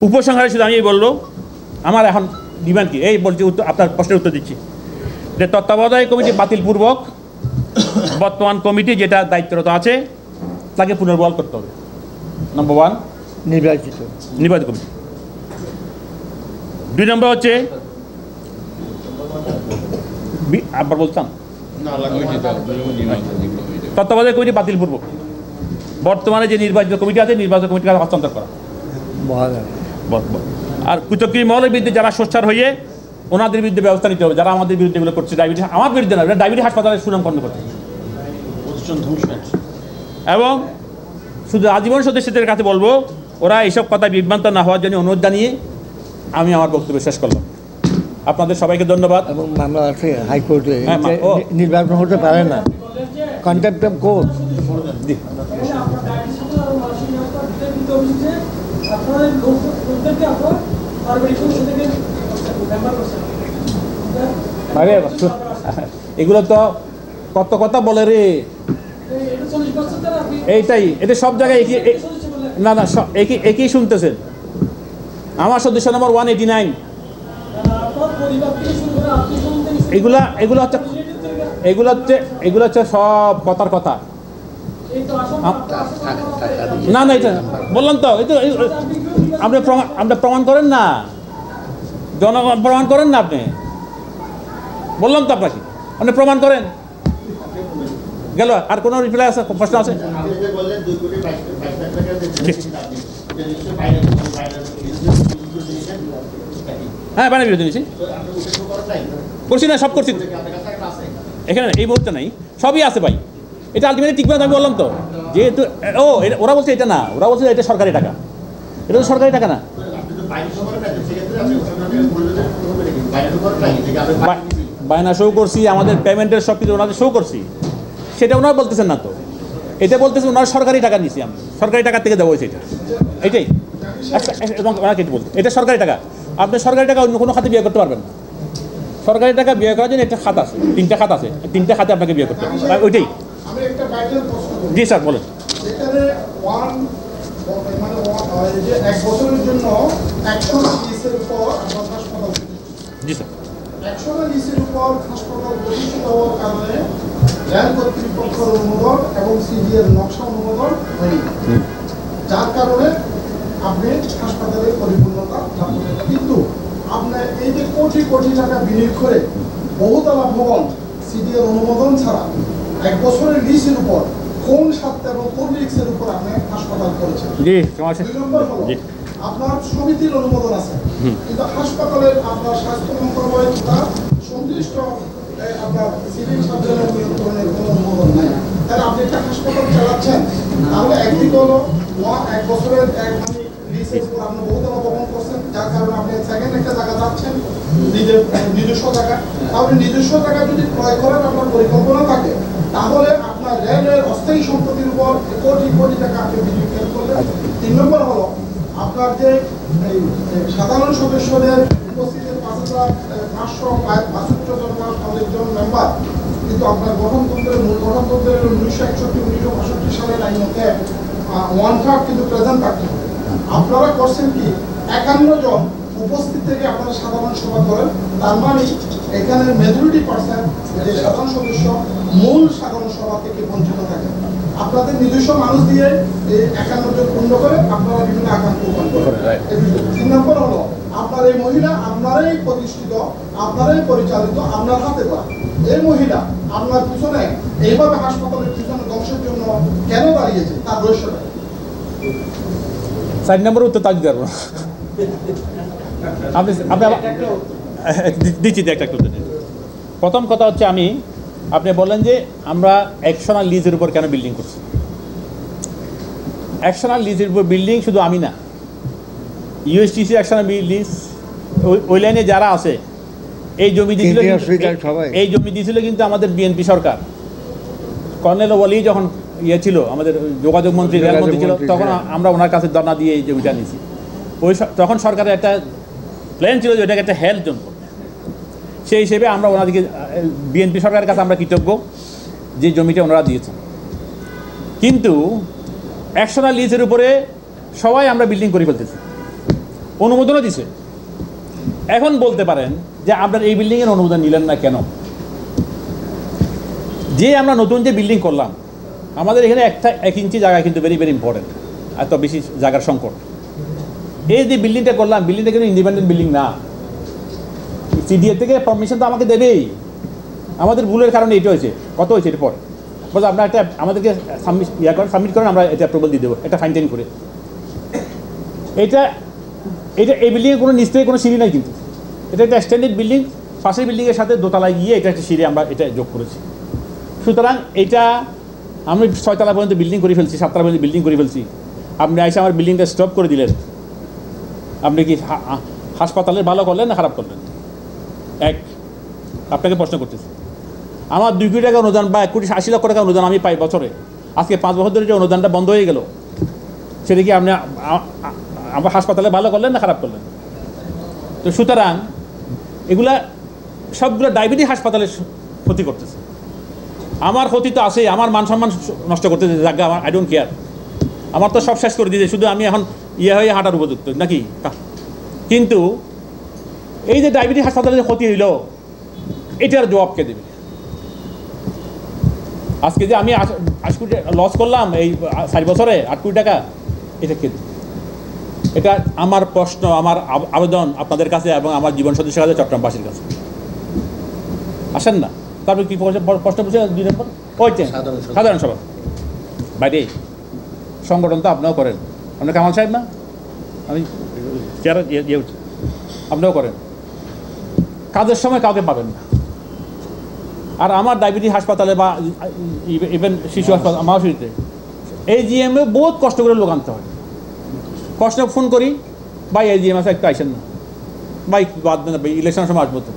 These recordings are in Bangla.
উপসংহারে শুধু আমি বললো আমার এখন ডিমান্ড কি এই বলছি, আপনার প্রশ্নের উত্তর দিচ্ছি যে তত্ত্বাবধায়ক কমিটি বাতিলপূর্বক বর্তমান কমিটি যেটা দায়িত্বরত আছে তাকে পুনর্বহাল করতে হবে। নম্বর 1 নির্বাচিত কমিটি। 2 নম্বর হচ্ছে আবার বলতাম তত্ত্বাবধায়ক কমিটি বাতিলপূর্বক বর্তমানে যে নির্বাচিত কমিটি আছে নির্বাচন কমিটিকে হস্তান্তর করা। আর কুচক্রী মহলের বিরুদ্ধে যারা সোচ্চার হয়ে ওনাদের বিরুদ্ধে ব্যবস্থা নিতে হবে, যারা আমাদের বিরুদ্ধে এগুলো করছে। ডায়াবেটিস আমার বিরুদ্ধে না, ডায়াবেটিস হাসপাতালের সুনাম খণ্ড করছে। এবং শুধু আজীবন সদস্যদের কাছে বলবো ওরা এইসব কথা বিভ্রান্ত না হওয়ার জন্য অনুরোধ জানিয়ে আমি আমার বক্তব্য শেষ করলাম। আপনাদের সবাইকে ধন্যবাদ। এবং মামলা আছে হাইকোর্টে, নির্বাচন হতে পারে না, কন্টেম্প্ট অফ কোর্ট। এগুলো তো কত কথা বলে রে, এইটাই এটা সব জায়গায় না না একই শুনতেছেন। আমার সদস্য নম্বর 189 এগুলো হচ্ছে সব কথার কথা। না না এটা বললাম তো, আপনি প্রমাণ করেন না, জনগণ প্রমাণ করেন না। আপনি বললাম তো আপনাকে, আপনি প্রমাণ করেন। গেল আর কোনো রিপ্লাই আছে, প্রশ্ন আছে? হ্যাঁ বাইনারি বিরোধী নিয়েছি, করছি না, সব করছি এখানে এই মুহূর্তে নাই, সবই আছে ভাই। এটা আলটিমেটলি ঠিক আমি বললাম তো, যেহেতু ওরা বলছে এটা না, ওরা বলছে এটা সরকারি টাকা, এটা তো সরকারি টাকা না। বায়না শো করছি, আমাদের পেমেন্টের সব কিছু ওনাদের শো করছি, সেটা ওনারা বলতেছেন না তো। এটা বলতেছেন ওনারা সরকারি টাকা নিয়েছি, আমি সরকারি টাকা থেকে দেওয়া হয়েছে এটা, এটাই। এবং ওনাকে বলতে এটা সরকারি টাকা, আপনি সরকারি টাকা অন্য কোনো খাতে বিয়ে করতে পারবেন না। সরকারি টাকা বিয়ে করার জন্য একটা খাত আছে, 3টা খাত আছে, 3টা খাতে আপনাকে বিয়ে করতে হবে, ওইটাই। জি স্যার বলেন। জি স্যার। কর্তৃপক্ষের অনুমোদন এবং সিডিএর নকশা অনুমোদন হয়নি, যার কারণে আপনি হাসপাতালের পরিপূর্ণতা লাভ করেন। কিন্তু আপনার এই যে কোটি কোটি টাকা বিনিয়োগ করে বহুতলা ভবন সিডিএর অনুমোদন ছাড়া 1 বছরের লিজের উপর কোন স্বার্থে এবং কোন রিস্কের উপর আপনি হাসপাতাল করেছেন? 2 নম্বর হলো আপনার সমিতির অনুমোদন আছে, কিন্তু হাসপাতালের আপনার স্বাস্থ্য মন্ত্রণালয় তথা সংশ্লিষ্ট আপনার সিভিল সার্জনের নিয়ন্ত্রণের কোনো অনুমোদন নাই। তাহলে আপনি একটা হাসপাতাল চালাচ্ছেন, তাহলে একদিকে হলো 1 বছরের লিজের উপর আপনি বহুতলা ভবন করছেন, যার কারণে আপনি সেকেন্ড একটা জায়গা যাচ্ছেন নিজস্ব জায়গা। তাহলে নিজস্ব জায়গা যদি ক্রয় করার আপনার পরিকল্পনা থাকে, তাহলে আপনার রেলের অস্থায়ী সম্পত্তির উপর কোটি কোটি টাকা আপনি বিনিয়োগ করলেন। 3 নম্বর হলো আপনার যে সাধারণ সদস্যদের উপস্থিতির 5,562 জন মেম্বার, কিন্তু আপনার গঠনতন্ত্রের মূল গঠনতন্ত্রের 1961-1965 সালের আইন মতে 1/3 কিন্তু প্রেজেন্ট থাকতে হবে। আপনারা করছেন কি 51 জন উপস্থিত থেকে আপনারা সাধারণ সভা করেন, তার মানে এখানে মেজরিটি পার্সেন্ট যে সাধারণ সদস্য মূল সাধারণ সভা থেকে বঞ্চিত থাকেন। আপনাদের নিজস্ব মানুষ দিয়ে এই 51 জন পূর্ণ করে আপনারা বিভিন্ন আকাঙ্ক্ষা পূরণ করেন। 3 নম্বর হলো আপনার এই মহিলা আপনারাই প্রতিষ্ঠিত, আপনারাই পরিচালিত, আপনার হাতে করা। এই মহিলা আপনার পিছনে এইভাবে হাসপাতালের পিছনে ধ্বংসের জন্য কেন দাঁড়িয়েছে তার রহস্যটা? 4 নম্বর উত্তর তাজ দেব আপনি দিচ্ছি একটা উত্তর। প্রথম কথা হচ্ছে আপনি বললেন যে আমরা অ্যাকশনাল লিজের উপর কেন বিল্ডিং করছি। অ্যাকশনাল লিজের উপর বিল্ডিং শুধু আমি না, ইউএসটিসি অ্যাকশনাল লিজ, ওই লাইনে যারা আছে এই জমি দিয়েছিল কিন্তু আমাদের বিএনপি সরকার। কর্নেল ওয়ালি যখন ছিল আমাদের যোগাযোগ মন্ত্রী, রেলমন্ত্রী ছিল, তখন আমরা ওনার কাছে ধর্ণা দিয়ে এই জমিটা নিয়েছি। তখন সরকারের একটা প্ল্যান ছিল যে ওটাকে একটা হেলথ জোন করবে। সেই হিসেবে আমরা ওনাদেরকে বিএনপি সরকারের কাছে আমরা কৃতজ্ঞ যে জমিটা ওনারা দিয়েছেন। কিন্তু অ্যাকশনাল লিজের উপরে সবাই আমরা বিল্ডিং করে ফেলতেছি। অনুমোদনও দিছে। এখন বলতে পারেন যে আপনার এই বিল্ডিংয়ের অনুমোদন নিলেন না কেন? যে আমরা নতুন যে বিল্ডিং করলাম, আমাদের এখানে 1 ইঞ্চি জায়গা কিন্তু ভেরি ভেরি ইম্পর্টেন্ট, এত বেশি জায়গার সংকট। এই যে বিল্ডিংটা করলাম, বিল্ডিংটা কিন্তু ইন্ডিপেন্ডেন্ট বিল্ডিং না, সিডিএ থেকে পারমিশন তো আমাকে দেবেই। আমাদের ভুলের কারণে এটা হয়েছে। কত হয়েছে এর পরে বলতে আপনার একটা আমাদেরকে সাবমিট করেন, আমরা এটা অ্যাপ্রুভাল দিয়ে দেবো, একটা ফাইন টাইন করে। এটা এই বিল্ডিংয়ে কোনো নিচ থেকে কোনো সিঁড়ি নাই, কিন্তু এটা একটা স্ট্যান্ডার্ড বিল্ডিং। পাশের বিল্ডিংয়ের সাথে দোতলায় গিয়ে এটা একটা সিঁড়ি আমরা এটা যোগ করেছি। সুতরাং এটা আমি 6 তলা পর্যন্ত বিল্ডিং করে ফেলছি, 7 তলা পর্যন্ত বিল্ডিং করে ফেলছি। আপনি এসে আমার বিল্ডিংটা স্টপ করে দিলেন। আপনি কি হাসপাতালের ভালো করলেন না খারাপ করলেন? আপনাকে প্রশ্ন করতেছি। আমার 2 কোটি টাকা অনুদান বা 1,80,00,000 টাকা অনুদান আমি পাই বছরে, আজকে 5 বছর ধরে যে অনুদানটা বন্ধ হয়ে গেল, সেটা কি আপনি আমার হাসপাতালে ভালো করলেন না খারাপ করলেন? তো সুতরাং এগুলা সবগুলো ডায়াবেটিস হাসপাতালের ক্ষতি করতেছে। আমার ক্ষতি তো আছে, আমার মান সম্মান নষ্ট করতেছে জায়গা, আমার আই ডোন্ট কেয়ার। আমার তো সব শেষ করে দিয়েছে, শুধু আমি এখন হয়ে হাঁটার উপযুক্ত নাকি? কিন্তু এই যে ডায়াবেটিস হাসপাতালে যে ক্ষতি হইল, এটার জবাবকে দেবে? আজকে যে আমি 8 কোটি লস করলাম এই 4 বছরে 8 কোটি টাকা, এটা কে? এটা আমার প্রশ্ন, আমার আবেদন আপনাদের কাছে এবং আমার জীবন সদস্যের কাছে, চট্টগ্রামবাসীর কাছে। আসেন না, তারপরে কি প্রশ্ন বুঝে 2 নম্বর ওইটা সাধারণ সভা। বাইরে সংগঠন তো আপনিও করেন, আপনার কামাল সাহেব না, আমি চেয়ার আপনিও করেন। কাজের সময় কাউকে পাবেন না। আর আমার ডায়াবেটিস হাসপাতালে বা ইভেন শিশু হাসপাতাল মাহাশিতে AGM-এ বহুত কষ্ট করে লোক আনতে হয়। কষ্ট ফোন করি, ভাই AGM আছে একটু আইসেন না, ভাই বাদ দেন, ভাই ইলেকশনের সময় আসবো তো।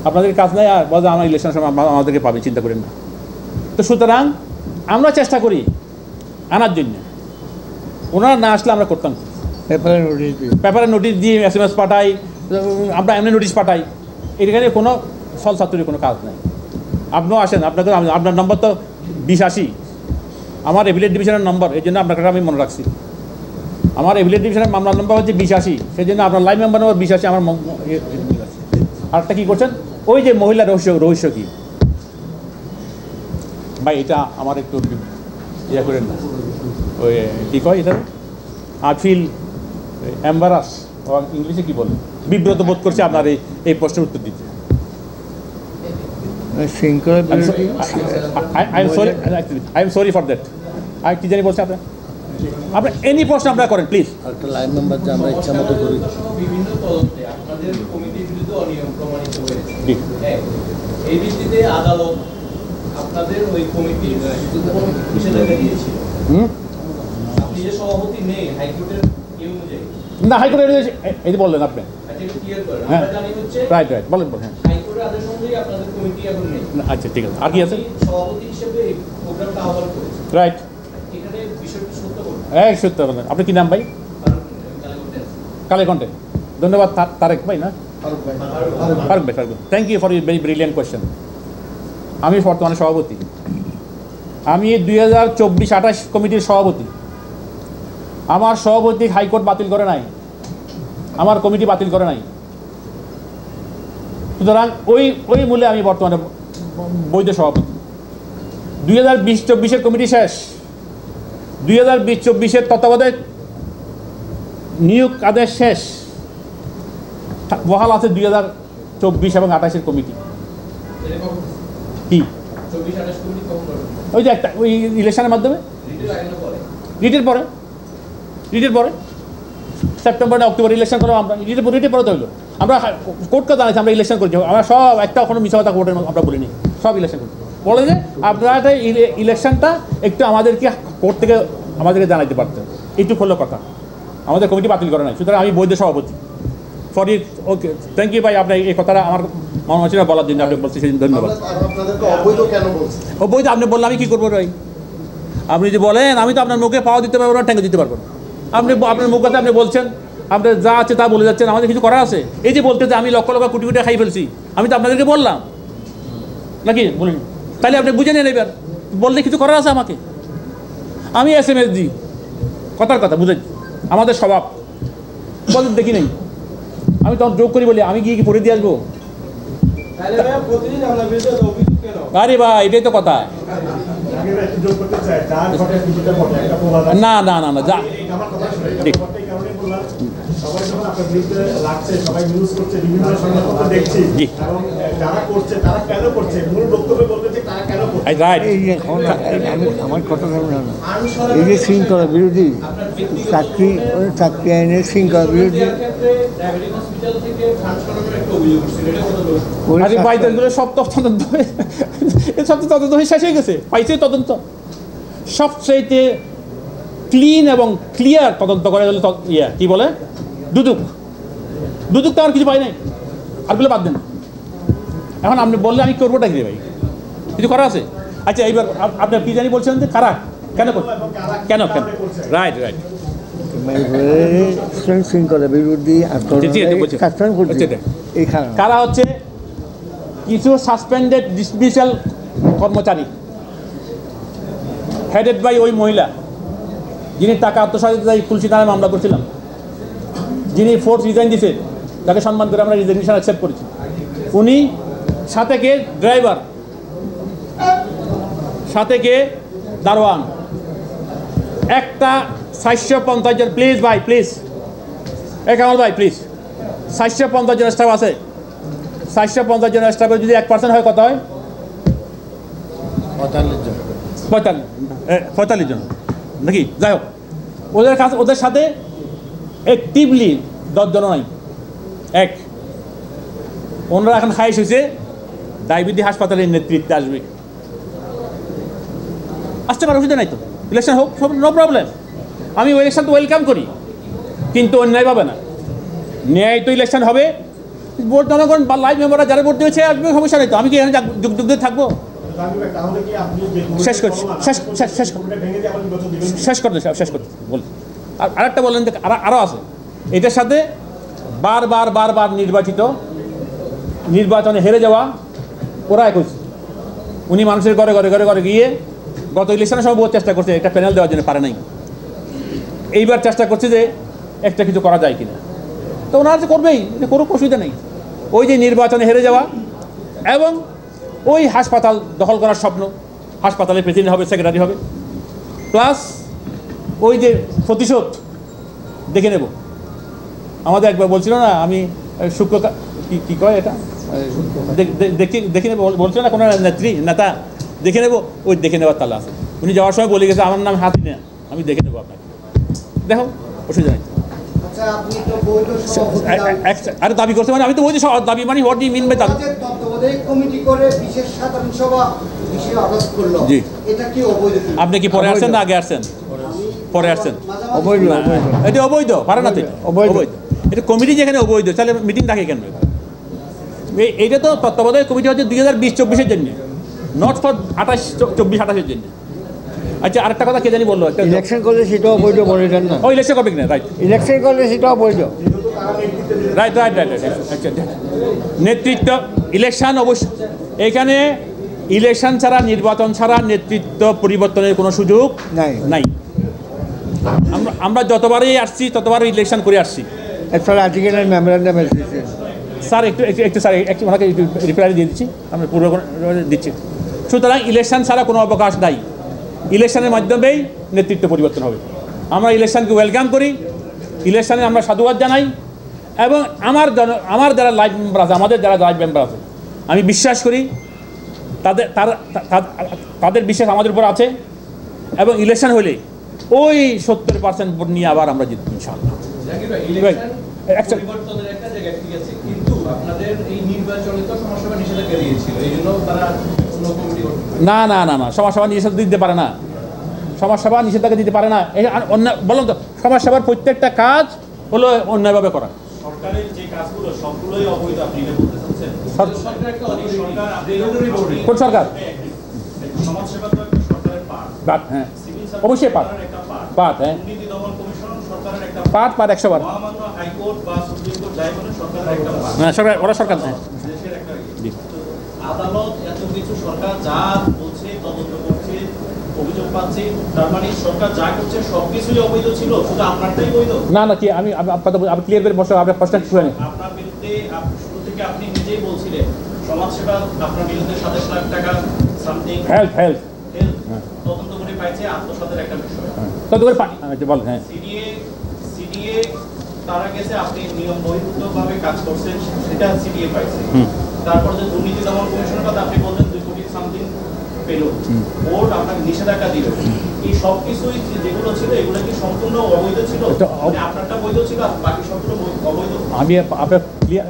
আপনাদের কাজ নাই, আর বলতে আমার ইলেকশনের সময় আমাদেরকে পাবে, চিন্তা করেন না। তো সুতরাং আমরা চেষ্টা করি আনার জন্য, ওনারা না আসলে আমরা করতাম পেপারে নোটিশ দিয়ে SMS পাঠাই, আমরা এমনি নোটিশ পাঠাই। এখানে কোনো সল ছাত্রের কোনো কাজ নাই। আপনিও আসেন, আপনাকে আপনার নম্বর তো 2080 আমার এভিলেট ডিভিশনের নম্বর, এই জন্য আপনাকে আমি মনে রাখছি। আমার এভিলেট ডিভিশনের মামলার নম্বর হচ্ছে 2080, সেই জন্য আপনার লাইভ মেম্বার নম্বর 2080 আমার। আরেকটা কী করছেন, ওই যে মহিলা রহস্য কি ভাই, এটা আমার একটু ইয়ে করেন না, ওই কী কয় এটা, আই ফিল এম্বারাস, ইংলিশে কী বলে, বিব্রত বোধ করছে আপনার এই প্রশ্নের উত্তর দিতে। I am sorry for that. আর কি জানি বলছে আপনার এনি প্রশ্ন আপনারা করেন প্লিজ। একটা লাইন নাম্বার যে আমরা ইচ্ছা মতো করি। বিভিন্ন তদন্তে আপনাদের কমিটির বিরুদ্ধে অনিয়ম প্রমাণিত হয়েছে। এই ভিত্তিতে আদালত আপনাদের ওই কমিটির নিষেধাজ্ঞা দিয়েছিল। আপনি যে সভাপতি নেই হাইকোর্টের অনুযায়ী না, হাইকোর্টের এই যে বললেন আপনি, হ্যাঁ রাইট রাইট বলেন বলেন। হাইকোর্টের আদেশ অনুযায়ী আপনাদের কমিটি এখন নেই। আচ্ছা ঠিক আছে, আর কি আছে? সভাপতি হিসেবে এই প্রোগ্রামটা আহ্বান করেছেন, রাইট। এখানে বিষয়টি সত্য করুন। হ্যাঁ সত্য বলেন। আপনি কি নাম ভাই? কালেকণ্ঠে। ধন্যবাদ তারেক ভাই না, ফারুক ভাই। Thank you for your very brilliant question. আমি বর্তমানে সভাপতি, আমি 2024-28 কমিটির সভাপতি। আমার সভাপতি হাইকোর্ট বাতিল করে নাই, আমার কমিটি বাতিল করে নাই। সুতরাং ওই মূল্যে আমি বর্তমানে বৈধ সভাপতি। 2020-24 কমিটি শেষ, 2020-24 তত্ত্বাবধায়ক নিয়োগ আদেশ শেষ, বহাল আছে 2024 এবং 28 কমিটি। কি ওই যে একটা ওই ইলেকশনের মাধ্যমে রিটের পরে সেপ্টেম্বর না অক্টোবর ইলেকশন করবো আমরা। রিটের পরে তো হইলো, আমরা কোর্টকে জানাইছি আমরা ইলেকশন করছি। আমরা সব একটা কোনো মিছা কথা কোর্টের আমরা বলিনি, সব ইলেকশন করছি। বলে যে আপনারা ইলেকশনটা একটু আমাদেরকে কোর্ট থেকে আমাদেরকে জানাইতে পারতেন, এইটুকু হলো কথা। আমাদের কমিটি বাতিল করে নাই, সুতরাং আমি বৈধ সভাপতি। For it okay, thank you ভাই। আপনার এই কথাটা আমার মনে হচ্ছে না বলার জন্য আপনি বলছি, সেদিন ধন্যবাদ। অবৈধ আপনি বললে আমি কী করবো ভাই? আপনি যে বলেন, আমি তো আপনার মুখে পাওয়া দিতে পারবো না, ট্যাঙ্কে দিতে পারবো না। আপনি আপনার মুখ কাছে আপনি বলছেন, আপনার যা আছে তা বলে যাচ্ছেন, আমাদের কিছু করার আছে? এই যে বলতে যে আমি লক্ষ লক্ষ কোটি কোটি খাই ফেলছি, আমি তো আপনাদেরকে বললাম নাকি বলুন? তাহলে আপনি বুঝে নিয়ে নেবেন, বললে কিছু করার আছে আমাকে? আমি SMS দিই, কথার কথা বুঝেছি, আমাদের স্বভাব। বলেন দেখি নাই, আমি তখন যোগ করি বলি আমি গিয়ে কি পড়ে দিয়ে আসবো? আরে ভাই এটাই তো কথা। না না না না, যা ঠিক সবাই যখন আপনার বিরুদ্ধে লাগছে, সবাই নিউজ করছে, বিভিন্ন সংবাদপত্র দেখছি, এবং যারা করছে তারা কেন করছে, মূল বক্তব্যে বলতে যে তারা কেন করছে। এই যে আমার কথা শুনুন না, এই যে শৃঙ্খলা বিরোধী চাকরি আইনের শৃঙ্খলা বিরোধী আরে ভাই সব তদন্ত সব তো তদন্ত হয়ে শেষ হয়ে গেছে, পাইছে তদন্ত সবচেয়ে ক্লিন এবং ক্লিয়ার তদন্ত করে গেলে কি বলে দুদক তো আর কিছু পাই নাই, আর বলে বাদ দেন। এখন আপনি বললে আমি করবোটা কি ভাই, কিছু করা আছে? আচ্ছা এইবার আপনার কি জানি বলছেন যে কারা কেন কেন কেন রাইট রাইট শৃঙ্খলা বিরোধী কারা হচ্ছে কিছু সাসপেন্ডেড ডিসমিসাল কর্মচারী হেডেড বাই ওই মহিলা যিনি টাকা আত্মসাৎ তুলসী নামে মামলা করছিলাম, যিনি ফোর্স রিজাইন দিয়েছেন, তাকে সম্মান করে আমরা রিজাইনেশন অ্যাকসেপ্ট করেছি। উনি সাথে কে ড্রাইভার, সাথে কে দারোয়ান, একটা 750 জন, প্লিজ ভাই প্লিজ, কামাল ভাই প্লিজ, 750 জন স্টাফ আছে, 750 জন স্টাফে যদি 1% হয় কত হয়? 45 জন নাকি? যাই হোক, ওদের সাথে অ্যাক্টিভলি 10 জন নাই, ওনারা এখন খাইশ হয়েছে ডায়াবেটিস হাসপাতালের নেতৃত্বে আসবে, আসতে পারে, অসুবিধা নাই তো, ইলেকশন হোক, নো প্রবলেম, আমি ইলেকশন তো ওয়েলকাম করি, কিন্তু অন্যায় পাবে না, ন্যায় তো ইলেকশন হবে, ভোট জনগণ বা লাইভ মেম্বাররা যারা ভোট দিয়েছে আসবে, সমস্যা নেই তো, আমি কি এখানে যুগ দিয়ে থাকবো? শেষ করতে বল। আর আরেকটা বললেন যে আরও আছে, এটার সাথে বারবার নির্বাচনে হেরে যাওয়া ওরা করছে। উনি মানুষের ঘরে গিয়ে গত ইলেকশনের সময় বহু চেষ্টা করছে একটা প্যানেল দেওয়ার জন্য, পারে নাই। এইবার চেষ্টা করছে যে একটা কিছু করা যায় কিনা, তো ওনারা যে করবেই, এটা কোনো অসুবিধা নেই। ওই যে নির্বাচনে হেরে যাওয়া এবং ওই হাসপাতাল দখল করার স্বপ্ন, হাসপাতালের প্রেসিডেন্ট হবে, সেক্রেটারি হবে, প্লাস ওই যে প্রতিশোধ দেখে নেব। আমাদের একবার বলছিল না, আমি শুক্র কি কয় এটা দেখে নেবো বলছিল না কোনো নেতা, দেখে নেবো, ওই দেখে নেওয়ার তালা আছে। উনি যাওয়ার সময় বলে গেছে আমার নাম হাতি না, আমি দেখে নেবো আপনাকে, দেখো অসুবিধা নেই। আরে দাবি করছে মানে আমি তো বলছি দাবি মানে what do you mean by দাবি? কমিটি করে বিশেষ সাধারণ সভা বিষয়ে আলোচনা করলো, জি, এটা কি অবৈধ? আপনি কি পরে আসছেন না আগে আসছেন? পরে আসছেন। অবৈধ, এটা অবৈধ, পারে না তো, অবৈধ। এটা কমিটি যেখানে অবৈধ, তাহলে মিটিং ডাকে কেন? এইটা তো তত্ত্বাবধায়ক কমিটি হচ্ছে 2020-24-এর জন্য, নট ফর 27-28-29-28-এর জন্য। আচ্ছা আরেকটা কথা কে জানি বললো, ইলেকশন করলে সেটাও বৈধ বলে দেন না। ও ইলেকশন করবে কিনা? রাইট, ইলেকশন করলে সেটাও বৈধ। রাইট। আচ্ছা, নেতৃত্ব ইলেকশন অবশ্য, এখানে ইলেকশন ছাড়া, নির্বাচন ছাড়া নেতৃত্ব পরিবর্তনের কোনো সুযোগ নাই। আমরা যতবারই আসছি ততবারই ইলেকশন করে আসছি। আর্টিকেলের মেমোরান্ডাম এসেছে স্যার, একটু স্যার একটু ওনাকে রিপ্লাই দিয়ে দিচ্ছি, আমরা পূর্ব দিচ্ছি। সুতরাং ইলেকশন ছাড়া কোনো অবকাশ নাই, ইলেকশনের মাধ্যমেই নেতৃত্ব পরিবর্তন হবে। আমরা ইলেকশনকে ওয়েলকাম করি, ইলেকশনে আমরা সাধুবাদ জানাই, এবং আমার যারা লাইভ মেম্বার আছে, আমাদের যারা লাইভ মেম্বার আছে, আমি বিশ্বাস করি তাদের বিশ্বাস আমাদের উপর আছে, এবং ইলেকশন হলে ওই 70% ভোট নিয়ে আবার আমরা জিতব ইনশাআল্লাহ। না, সমাজসভা নিষেধাজ্ঞা দিতে পারে না, সমাজসভা নিষেধাজ্ঞা দিতে পারে না। বললাম তো, সমাজসভার প্রত্যেকটা কাজ হলো অন্যায়ভাবে করা। সরকারের যে কাজগুলো সবগুলোই অবৈধ, আপনি এটা বলতে চাচ্ছেন? কোন সরকার? সমাজসেবা তো একটা সরকারের পার্ট, হ্যাঁ অবশ্যই পার্ট, হ্যাঁ দুর্নীতি দমন কমিশন সরকারের একটা পার্ট 100বার। মহামান্য হাইকোর্ট বা সুপ্রিম কোর্ট যাই বলে সরকারের একটা পার্ট, হ্যাঁ সরকার, ওরা সরকার, হ্যাঁ দেশের একটা আদালত এত কিছু সরকার যা বলছে তদন্ত করছে, অভিযোগ পাচ্ছি, তার মানে সরকার যা করছে সবকিছুই অবৈধ ছিল, শুধু আপনারটাই বৈধ? না না, কি আমি আপনি ক্লিয়ার করে বসে আপনার প্রশ্ন শুনে নিন। আপনার বিরুদ্ধে শুরু থেকে আপনি নিজেই বলছিলেন সমাজসেবা আপনার বিরুদ্ধে 27 লাখ টাকা সামথিং হেল্প তদন্ত করে পাইছে, আত্মসাতের একটা বিষয়। তত করে পানি বল। হ্যাঁ, সিডিএ তারা গেছে, আপনি নিয়ম বহির্ভূতভাবে কাজ করছেন, সেটা সিডিএ পাইছে। তারপর যে দুর্নীতি দমন কমিশনের কথা আপনি বললেন 2 কোটি সামথিং পেল, বোর্ড আপনাকে নিষেধাজ্ঞা দিল। এই সব কিছুই যেগুলো ছিল এগুলো কি সম্পূর্ণ অবৈধ ছিল? মানে আপনারটা বৈধ ছিল আর বাকি সবগুলো অবৈধ? আমি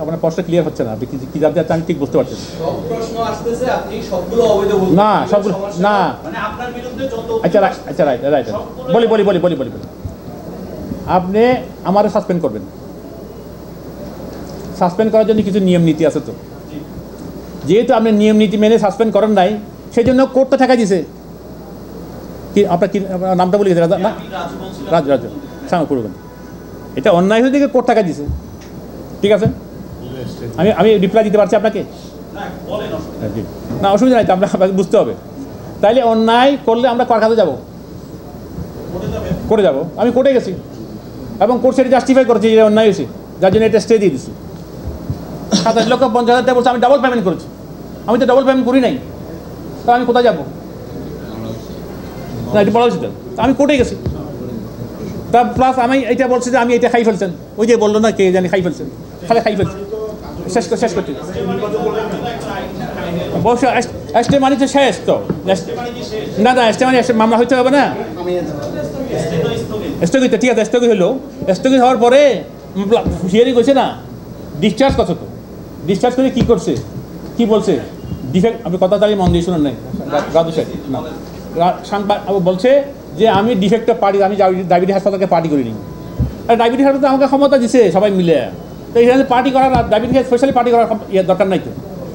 আপনার প্রশ্ন ক্লিয়ার হচ্ছে না, আপনি কি জানতে চাচ্ছেন আমি ঠিক বুঝতে পারছি না। সব প্রশ্ন আসতেছে আপনি সবগুলো অবৈধ বলছেন। না, সবগুলো না, মানে আপনার বিরুদ্ধে যত আচ্ছা রাইট বলি। আপনি আমারে সাসপেন্ড করবেন, সাসপেন্ড করার জন্য কিছু নিয়ম নীতি আছে তো। যেহেতু আপনি নিয়ম নীতি মেনে সাসপেন্ড করেন নাই, সেই জন্য কোর্ট তো টাকা দিছে। কি আপনার কি নামটা বলে গেছে? না, রাজু সামনে করবেন। এটা অন্যায় হয়ে থেকে কোর্ট টাকা দিছে, ঠিক আছে? আমি রিপ্লাই দিতে পারছি আপনাকে? না, অসুবিধা নাই, তো আপনাকে বুঝতে হবে। তাইলে অন্যায় করলে আমরা কার কাছে যাবো? কোর্টে যাবো। আমি কোর্টে গেছি এবং কোর্ট সেটা জাস্টিফাই করেছি যে অন্যায় হয়েছে, যার জন্য এটা স্টে দিয়ে দিচ্ছি। 27,50,000 টাকা বলছে, আমি ডাবল পেমেন্ট করেছি। আমি তো ডাবল পেমেন্ট করি নাই, তো আমি কোথায় যাবো? না, এটা বলা হয়েছে, আমি কোর্টে গেছি। তা প্লাস আমি এটা বলছি যে আমি এটা খাই ফেলছেন, ওই যে বললো না কে জানি খাই ফেলছেন, খালি খাই ফেলছেন, শেষ করছি। অবশ্য এসটে মানি তো শেষ তো। না এসটে মানি মামলা হইতে হবে না, স্থগিত, ঠিক আছে, স্থগিত হলো। স্থগিত হওয়ার পরে হিয়ারিং হয়েছে না, ডিসচার্জ কত তো, ডিসচার্জ করে কী করছে, কি বলছে ডিফেক্ট, আপনি কথা দাঁড়িয়ে মন দিয়ে শুনেন নাই রাজু সাহেব? বলছে যে আমি ডিফেক্টটা পার্টি, আমি ডায়াবেটিস হাসপাতালকে পার্টি করিনি। আর ডায়াবেটিস হাসপাতাল আমাকে ক্ষমতা দিছে সবাই মিলে, তো এখানে পার্টি করার, ডায়াবেটিস স্পেশালি পার্টি করার দরকার নাই তো,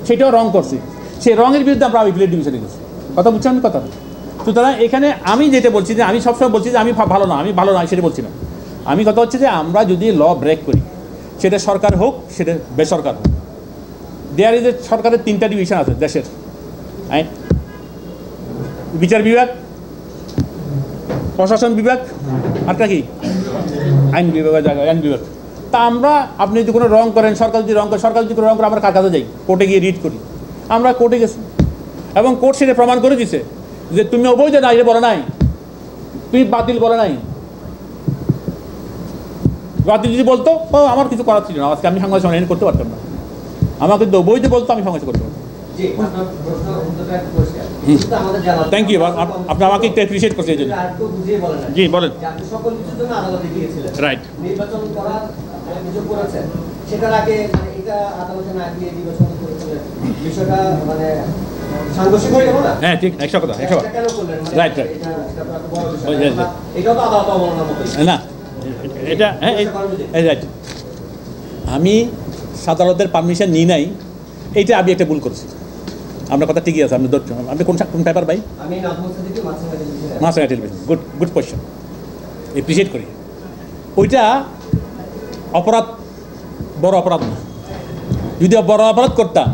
সেটাও রং করছে। সেই রঙের বিরুদ্ধে আমরা আপিলেট ডিভিশনে গেছি। কথা বুঝছেন আমি কথা? সুতরাং এখানে আমি যেটা বলছি যে আমি সবসময় বলছি যে আমি ভালো না, আমি ভালো না সেটা বলছি না। আমি কথা হচ্ছে যে আমরা যদি ল ব্রেক করি, সেটা সরকার হোক সেটা বেসরকার হোক, দেয়ার ইজ এ সরকারের 3টা ডিভিশন আছে দেশের, আইন বিচার বিভাগ, প্রশাসন বিভাগ, আরটা কি আইন বিভাগ। তা আমরা, আপনি যদি কোনো রং করেন, সরকার যদি রং করে, সরকার যদি কোনো রং করে, আমরা কার কাছে যাই? কোর্টে গিয়ে রিট করি। আমরা কোর্টে গেছি এবং কোর্ট সেটা প্রমাণ করে দিছে যে তুমি অবৈধ না, এটা বলে নাই, তুমি বাতিল বলে নাই। বাতিল যদি বলতো, ও আমার কিছু করার ছিল না, আজকে আমি সাংবাদিক সম্মেলন করতে পারতাম না। আমাকে যদি অবৈধ বলতো, আমি সাংবাদিক করতে পারতাম। থ্যাংক ইউ, আপনি আমাকে একটু অ্যাপ্রিসিয়েট করছেন এই জন্য। জি বলেন। রাইট, নির্বাচন করার অভিযোগ করেছেন, সেটার আগে মানে এটা আদালতে না গিয়ে নির্বাচন করেছিলেন, বিষয়টা মানে সাংঘর্ষিক হয়ে গেল না? হ্যাঁ ঠিক, 100 কথা, 100 কথা। কেন করলেন? রাইট, এটাও তো আদালত অবমাননার মতোই না, এটা হ্যাঁ রাইট। আমি আদালতের পারমিশন নিই নাই, এইটা আমি একটা ভুল করেছি। আপনার কথা ঠিকই আছে, আপনি ধরছেন। আপনি কোন পেপার ভাই? আমি নাজমুল সাদিক, মাছরাঙা টেলিভিশন। গুড কোয়েশ্চেন, এপ্রিসিয়েট করি। ওইটা অপরাধ, বড় অপরাধ না। যদি বড় অপরাধ করতাম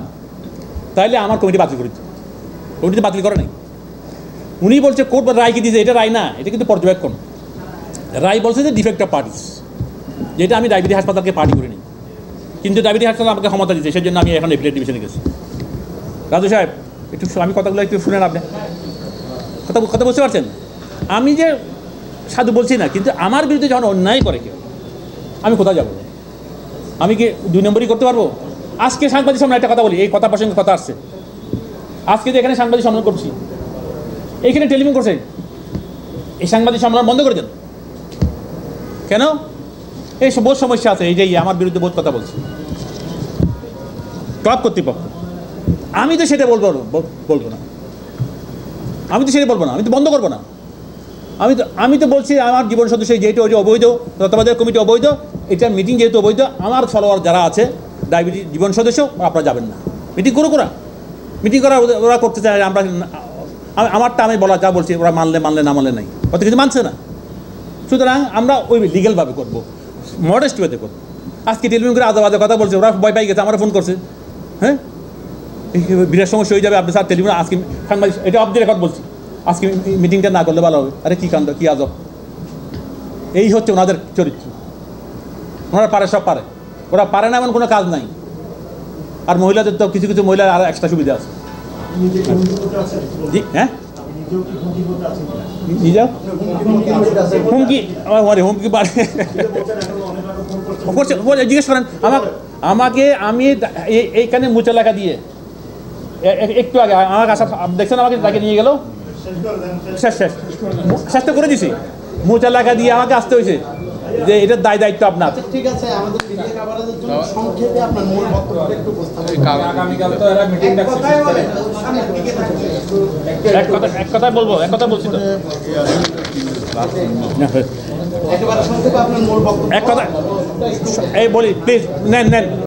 তাহলে আমার কমিটি বাতিল করে দিত। কমিটি বাতিল করে নাই। উনি বলছে কোর্ট রায় কি দিয়েছে, এটা রায় না, এটা কিন্তু পর্যবেক্ষণ। রায় বলছে যে ডিফেক্ট অফ পার্টিস, যেটা আমি ডায়াবেটিস হাসপাতালকে পার্টি করিনি, কিন্তু ডায়াবেটিস হাসপাতাল আমাকে ক্ষমতা দিচ্ছে, সেই জন্য আমি এখন এপিলেট ডিভিশনে গেছি। রাজু সাহেব একটু আমি কথাগুলো একটু শুনেন, আপনি কথা বুঝতে পারছেন? আমি যে সাধু বলছি না, কিন্তু আমার বিরুদ্ধে যখন অন্যায় করে কেউ, আমি কোথায় যাবো? আমি কি 2 নম্বরই করতে পারবো? আজকে সাংবাদিক সম্মেলন একটা কথা বলি, এই কথা প্রসঙ্গে কথা আসছে। আজকে যে এখানে সাংবাদিক সম্মেলন করছি, এইখানে টেলিফোন করছে, এই সাংবাদিক সম্মেলন বন্ধ করে দেন কেন? এই বহুত সমস্যা আছে, এই যে আমার বিরুদ্ধে বহুত কথা বলছি ক্লাব কর্তৃপক্ষ। আমি তো সেটা বলবো না, আমি তো সেটা বলবো না, আমি তো বন্ধ করবো না। আমি তো বলছি আমার জীবন সদস্য যেহেতু ওই অবৈধ, তত্ত্বাবধায়ক কমিটি অবৈধ, এটা মিটিং যেহেতু অবৈধ, আমার ফলোয়ার যারা আছে ডায়াবেটিস জীবন সদস্য, আপনারা যাবেন না। মিটিং করুক, মিটিং করা ওরা করতে চায়, আমরা আমারটা আমি বলা যা বলছি, ওরা মানলে না মানলে নাই, অত কিছু মানছে না। সুতরাং আমরা ওই লিগ্যালভাবে করবো, মডেস্ট ওয়েতে করবো। আজকে টেলিফোন করে আজে কথা বলছে, ওরা ভয় পাই গেছে, আমার ফোন করছে, হ্যাঁ বিরাট সমস্যা হয়ে যাবে, আপনি স্যার টেলিফোন আজকে সাংবাদিক, এটা অফ দি রেকর্ড বলছি, আজকে মিটিংটা না করলে ভালো হবে। আরে কী কাণ্ড, কী আজব! এই হচ্ছে ওনাদের চরিত্র। ওনারা পারে, সব পারে, ওরা পারে না এমন কোনো কাজ নাই। আর মহিলাদের তো কিছু কিছু মহিলার আর এক্সট্রা সুবিধা আছে। জি, হ্যাঁ, নিজেও হুমকি, হুমকি পারে। জিজ্ঞেস করেন আমাকে, আমি এইখানে মুচা লেখা দিয়ে একটু আগে আমার কাছে দেখছেন, আমাকে তাকে নিয়ে গেল, শেষ তো করে দিছি। মুচা লেখা দিয়ে আমাকে আসতে হয়েছে যে এটার দায়িত্ব আপনার। ঠিক আছে, আমাদের মিডিয়া কভারেজের জন্য সংক্ষেপে আপনার মূল বক্তব্যটা একটু উপস্থাপন করুন। আগামীকাল তো এরা মিটিং ডাকছে। এক কথায় বলবো, এক কথা বলছি তো, একেবারে সংক্ষেপে আপনার মূল বক্তব্য এক কথা এই বলি, প্লিজ নেন।